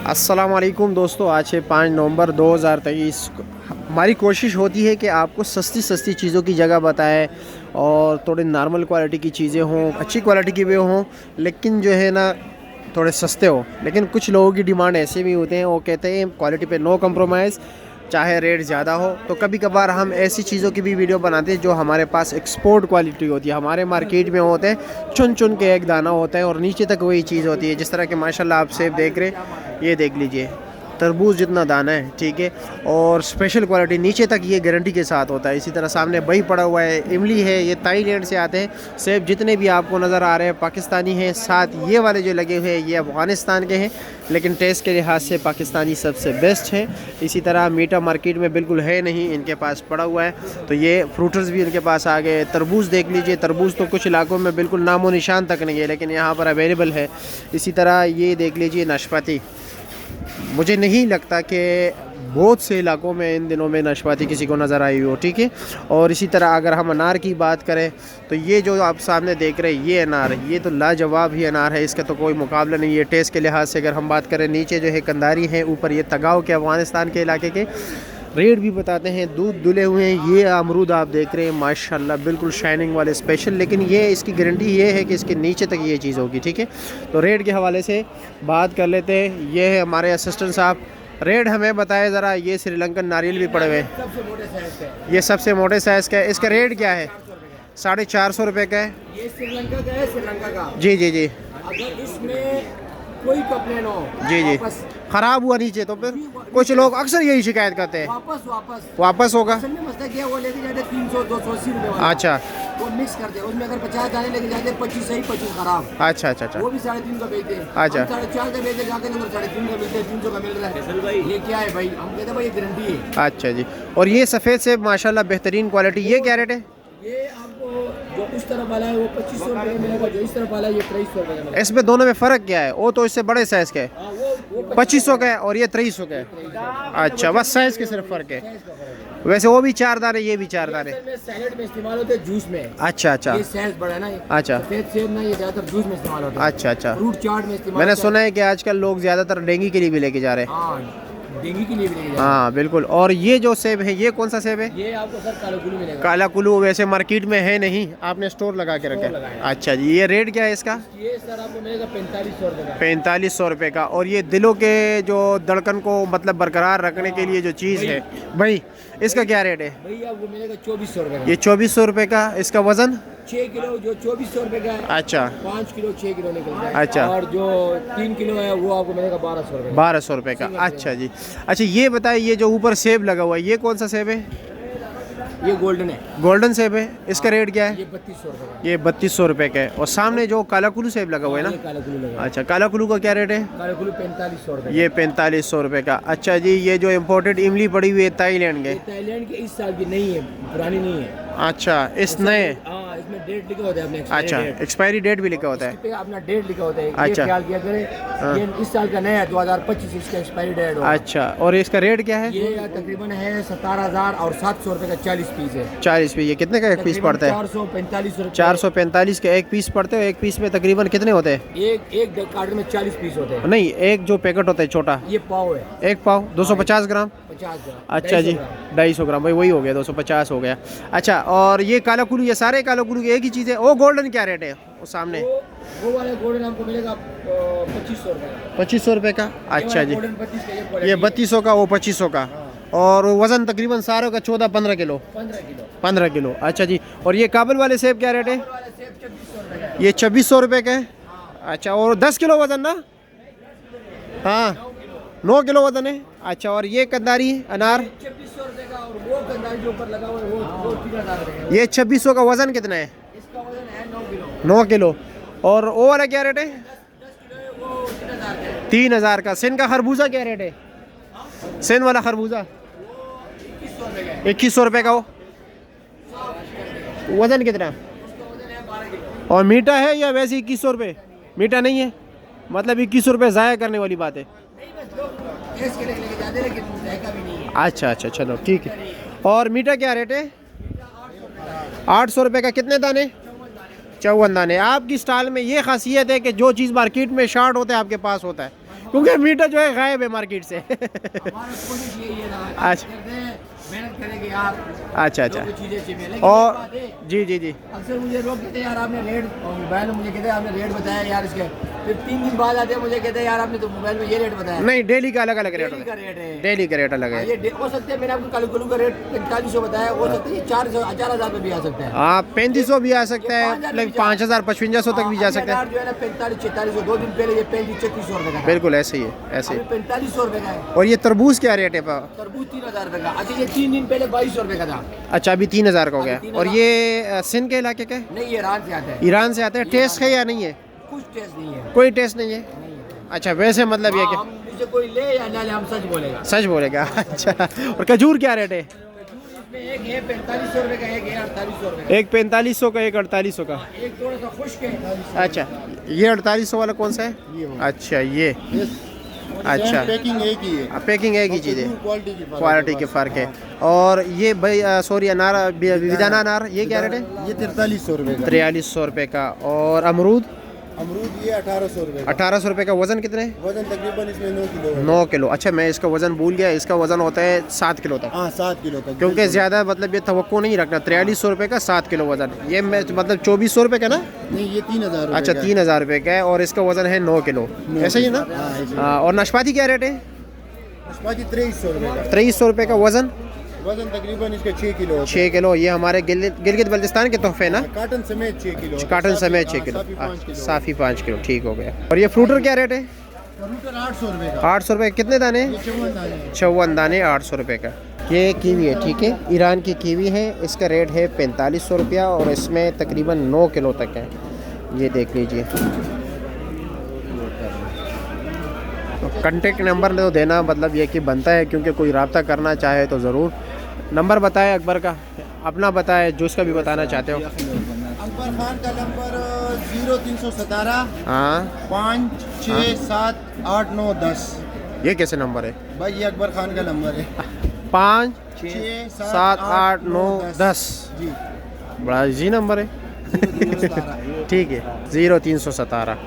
अस्सलामुअलैकुम दोस्तों, आज है 5 नवंबर 2023। हमारी कोशिश होती है कि आपको सस्ती सस्ती चीज़ों की जगह बताएं और थोड़ी नॉर्मल क्वालिटी की चीज़ें हों, अच्छी क्वालिटी की भी हों, लेकिन जो है ना थोड़े सस्ते हो। लेकिन कुछ लोगों की डिमांड ऐसे भी होते हैं, वो कहते हैं क्वालिटी पे नो कंप्रोमाइज़, चाहे रेट ज़्यादा हो। तो कभी कभार हम ऐसी चीज़ों की भी वीडियो बनाते हैं जो हमारे पास एक्सपोर्ट क्वालिटी होती है, हमारे मार्केट में होते हैं, चुन चुन के एक दाना होता है और नीचे तक वही चीज़ होती है। जिस तरह के माशाल्लाह आप सेब देख रहे, ये देख लीजिए, तरबूज जितना दाना है, ठीक है, और स्पेशल क्वालिटी नीचे तक ये गारंटी के साथ होता है। इसी तरह सामने बही पड़ा हुआ है, इमली है, ये थाईलैंड से आते हैं। सेब जितने भी आपको नज़र आ रहे हैं पाकिस्तानी हैं, साथ ये वाले जो लगे हुए हैं ये अफ़गानिस्तान के हैं, लेकिन टेस्ट के लिहाज से पाकिस्तानी सबसे बेस्ट है। इसी तरह मीठा मार्केट में बिल्कुल है नहीं, इनके पास पड़ा हुआ है। तो ये फ्रूटर्स भी इनके पास आ गए। तरबूज देख लीजिए, तरबूज तो कुछ इलाकों में बिल्कुल नामो निशान तक नहीं है, लेकिन यहाँ पर अवेलेबल है। इसी तरह ये देख लीजिए नाशपाती, मुझे नहीं लगता कि बहुत से इलाकों में इन दिनों में नाशपाती किसी को नज़र आई हो, ठीक है। और इसी तरह अगर हम अनार की बात करें तो ये जो आप सामने देख रहे हैं ये अनार, ये तो लाजवाब ही अनार है, इसका तो कोई मुकाबला नहीं है टेस्ट के लिहाज से। अगर हम बात करें, नीचे जो है कंदारी है, ऊपर ये तगाव के अफ़गानिस्तान के इलाके के। रेट भी बताते हैं, दूध दुले हुए हैं। ये अमरूद आप देख रहे हैं माशाल्लाह बिल्कुल शाइनिंग वाले स्पेशल, लेकिन ये इसकी गारंटी ये है कि इसके नीचे तक ये चीज़ होगी, ठीक है। तो रेट के हवाले से बात कर लेते हैं। ये है हमारे असिस्टेंट साहब, रेट हमें बताए ज़रा। ये श्रीलंकन नारियल भी पड़े हुए हैं, ये सबसे मोटे साइज़ का है। इसका रेट क्या है? 450 रुपये का है। ये श्रीलंका का है, श्रीलंका का। जी जी जी। अगर इसमें कोई कंप्लेन हो, जी जी, ख़राब हुआ नीचे तो फिर कुछ लोग अक्सर यही शिकायत करते हैं, वापस होगा। असल में मसला क्या है, वो लेके जाते 300 280 रुपये वाला। अच्छा, वो मिक्स करते हैं, उसमें अगर 50 दाने लेके जाते हैं, 25 सही 25 खराब। अच्छा अच्छा अच्छा। वो भी 350 का बेचते हैं। अच्छा, 450 का बेचते, जाके अंदर 350 का मिलते हैं, 300 का मिल रहा है। भाई ये क्या है भाई, हम कहते हैं भाई ये गारंटी है। अच्छा जी। और ये सफ़ेद सेब माशाल्लाह बेहतरीन क्वालिटी, ये क्या रेट है? ये आपको जो उस तरफ वाला है वो 2500 रुपये का मिलेगा, जो इस तरफ वाला है ये 2300 रुपये का मिलेगा। इसमें दोनों में फ़र्क क्या है? वो तो इससे बड़े साइज़ का है, 2500 का है, और ये 2300 का है। अच्छा, बस साइज़ के सिर्फ फ़र्क है। वैसे वो भी 4 दाने, ये भी 4 दाने। सैलेड में इस्तेमाल होते हैं, जूस में। अच्छा अच्छा, ये साइज बड़ा है ना। अच्छा, सफेद सेब ना, ये ज़्यादातर जूस में इस्तेमाल होता है। अच्छा अच्छा। फ्रूट चाट में इस्तेमाल। मैंने सुना है कि आजकल लोग ज़्यादातर डेंगू के लिए भी लेके जा रहे हैं। हाँ, डेंगू के लिए भी लेके हाँ बिल्कुल। और ये जो सेब है, ये कौन सा सेब है? ये आपको सर काला कुल्लू मिलेगा। काला कुल्लू वैसे मार्केट में है नहीं, आपने स्टोर लगा के रखा है। अच्छा जी। ये रेट क्या है इसका? ये सर आपको मिलेगा 4500 रुपये का। 4500 रुपये का। और ये दिलों के जो धड़कन को मतलब बरकरार रखने के लिए जो चीज़ है भाई, इसका क्या रेट है? भाई आपको मिलेगा 2400 रुपये का। ये 2400 रुपये का। इसका वज़न 6 किलो जो 2400 रुपये का है। अच्छा, 5 किलो 6 किलो निकलता है। अच्छा। और जो 3 किलो है वो आपको मिलेगा 1200 रुपये। 1200 रुपये का। अच्छा जी। अच्छा, ये बताइए, ये जो ऊपर सेब लगा हुआ है ये कौन सा सेब है? ये गोल्डन है। गोल्डन सेब है। इसका रेट क्या है? ये 3200 रुपये का। ये 3200 रुपये का है। और सामने जो काला कुल्लू सेब लगा हुआ है ये ना? काला कुल्लू लगा। अच्छा, काला कुल्लू का क्या रेट है? काला कुल्लू 4500 रुपये। ये 4500 रुपये का। अच्छा जी। ये जो इम्पोर्टेड इमली पड़ी हुई है थाईलैंड के, थाईलैंड के इस साल की नहीं है, पुरानी नहीं है। अच्छा, इस नए। हाँ, इसमें डेट लिखा होता है अपने। अच्छा, एक्सपायरी डेट भी लिखा होता है। इस पे अपना डेट लिखा होता है। अच्छा। ये ख्याल किया करें, ये इस साल का नया है, 2025 इसका एक्सपायरी डेट होगा। अच्छा, और इसका रेट क्या है? ये तकरीबन है 17000 और 700 रुपये का 40 पीस है। 40 पीस। ये कितने का एक पीस पड़ता है? 445 रुपये। 445 के एक पीस पड़ते हैं। एक पीस में तकरीबन कितने होते हैं? एक कार्टन में 40 पीस होते हैं। नहीं, एक जो पैकेट होता है छोटा, ये पाव है। एक पाव 250 ग्राम। 50 ग्राम। अच्छा जी, 250 ग्राम। भाई वही हो गया, 250 हो गया। अच्छा, और ये काला कुल्लू, ये सारे काला कुल्लू की एक ही चीज़ है। वो गोल्डन क्या रेट है वो सामने? वो वाला गोल्डन आपको मिलेगा 2500 रुपये का। 2500 रुपये का। अच्छा जी। गोल्डन 25 का, ये 3200 का, वो 2500 का। और वज़न तकरीबन सारों का 14-15 किलो। 15 किलो। 15 किलो। अच्छा जी। और ये काबुल वाले सेब क्या रेट है? वाला सेब 2400 रुपये का है। ये 2600 रुपये का है। अच्छा, और 10 किलो वज़न ना? हाँ, 9 किलो वज़न है। अच्छा, और ये कंदारी अनार 2600 रुपये का। और वो कंदारी जो ऊपर लगा हुआ है वो 3000 रुपये का। ये 2600 का। वज़न कितना है? इसका वजन है 9 किलो। 9 किलो। और वो वाला क्या रेट है? 10 किलो है वो 3000 का है। 3000 का। सिंध का खरबूजा क्या रेट है? सिंध वाला खरबूजा 2100 रुपये का है। 2100 रुपये का। वो वज़न कितना? उसका वजन है 12 किलो। और मीठा है या वैसे 2100 रुपये? मीठा नहीं है, मतलब 2100 रुपये ज़ाया करने वाली बात है। नहीं, बस लोग टेस्ट के लिए लेके जाते हैं, लेकिन जायका भी नहीं है। अच्छा अच्छा, चलो ठीक है। और मीठा क्या रेट है? 800 रुपये का। कितने दाने? 54 दाने। आपकी स्टाइल में ये खासियत है कि जो चीज़ मार्केट में शार्ट होता है आपके पास होता है। क्योंकि मीठा जो है गायब है मार्केट से। हमारा कोशिश यही है ना, अच्छा। करते हैं, मेहनत करेंगे यार, अच्छा अच्छा। जो भी चीजें अच्छी मिलें। लेकिन और एक बात है, जी जी जी। अक्सर मुझे लोग कहते हैं यार आपने रेट, और मोबाइल में मुझे कहते हैं आपने रेट बताया यार इसके, फिर 3 दिन बाद आते हैं मुझे कहते हैं यार आपने तो मोबाइल में ये रेट बताया। नहीं, डेली का अलग अलग रेट डेली होता का है। रेट है। डेली का रेट अलग हाँ, है। ये हो सकते हैं मैंने आपको कालू का रेट 4500 बताया, हो सकता है 4,000 में भी आ सकता है। हाँ, 3500 भी आ सकता है, 5,000 लाइक 5000 5500 तक भी जा सकता है। जो है ना 45-46, 2 दिन पहले ये 35-3600 रुपए का था। बिल्कुल ऐसे ही है, ऐसे ही। अभी 4500 रुपए का है। और ये तरबूज क्या रेट है? तरबूज 3000 रुपए का। अच्छा, ये 3 दिन पहले 2200 रुपए का था। अच्छा, अभी 3000 का हो गया। अभी और 3000 ये सिंध के इलाके का है? नहीं, ये ईरान से आता है। ईरान से आते हैं। टेस्ट है या नहीं है? कुछ टेस्ट नहीं है। कोई टेस्ट नहीं है। नहीं है। अच्छा, वैसे मतलब ये हाँ, कि हम इसे कोई ले या ना ले, हम सच बोलेगा। सच बोलेगा। अच्छा, और खजूर क्या रेट है? इसमें एक है 4500 रुपए का, एक है 4800 रुपए का। एक 4500 का, एक 4800 का। एक थोड़ा सा खुश्क है। अच्छा, ये 4800 वाला कौन सा है? अच्छा, ये अच्छा, पैकिंग एक ही है, पैकिंग एक ही चीज़ है, क्वालिटी क्वालिटी के की फ़र्क है। और ये भाई सॉरी अनार, विदाना अनार, ये क्या रेट है? ये 4300 रुपए का। 4300 रुपये का। और अमरूद अमरूद ये 1800 रुपए का। 1800 रुपये का। वज़न कितने है? वजन तकरीबन इसमें 9 किलो है। 9 किलो। अच्छा, मैं इसका वज़न भूल गया, इसका वज़न होता है 7 किलो तक। हाँ 7 किलो तक। क्योंकि ज़्यादा मतलब ये तवक्को नहीं रखना। 4300 रुपये का 7 किलो वज़न। ये मैं मतलब 2400 रुपये का ना? नहीं, ये 3000 अच्छा, 3000 रुपये का है और इसका वज़न है 9 किलो। ऐसा ही है ना? हाँ, ऐसे ही। हाँ, और नाशपाती क्या रेट है? नाशपाती 2300 रुपए का। 2300 रुपये का। वज़न वजन तकरीबन इसका 6 किलो होता 6 किलो। ये हमारे गिलगित बल्तिस्तान के तोहफे ना? है। काटन समेत 6 किलो होता है। काटन समेत 6 हाँ, किलो। साफी 5 किलो। साफ़ी 5 किलो, ठीक हो गया। और ये फ्रूटर क्या रेट है? कबूतर 800 रुपए का। 800 रुपये। कितने दाने? ये 54 दाने हैं। 54 दाने 800 रुपये का। ये कीवी है, ठीक है, ईरान की कीवी है। इसका रेट है 4500 रुपया और इसमें तकरीबन 9 किलो तक है। ये देख लीजिए। कॉन्टेक्ट नंबर तो देना मतलब ये कि बनता है, क्योंकि कोई रब्ता करना चाहे तो ज़रूर नंबर बताए अकबर का, अपना बताए, जो उसका भी बताना चाहते हो। अकबर खान का नंबर 0317 हाँ, 5 6 7 8 9 10। ये कैसे नंबर है? भाई ये अकबर खान का नंबर है। 5 6 7 8 9 10। जी। बड़ा इजी नंबर है। 0317। ठीक है, 0317।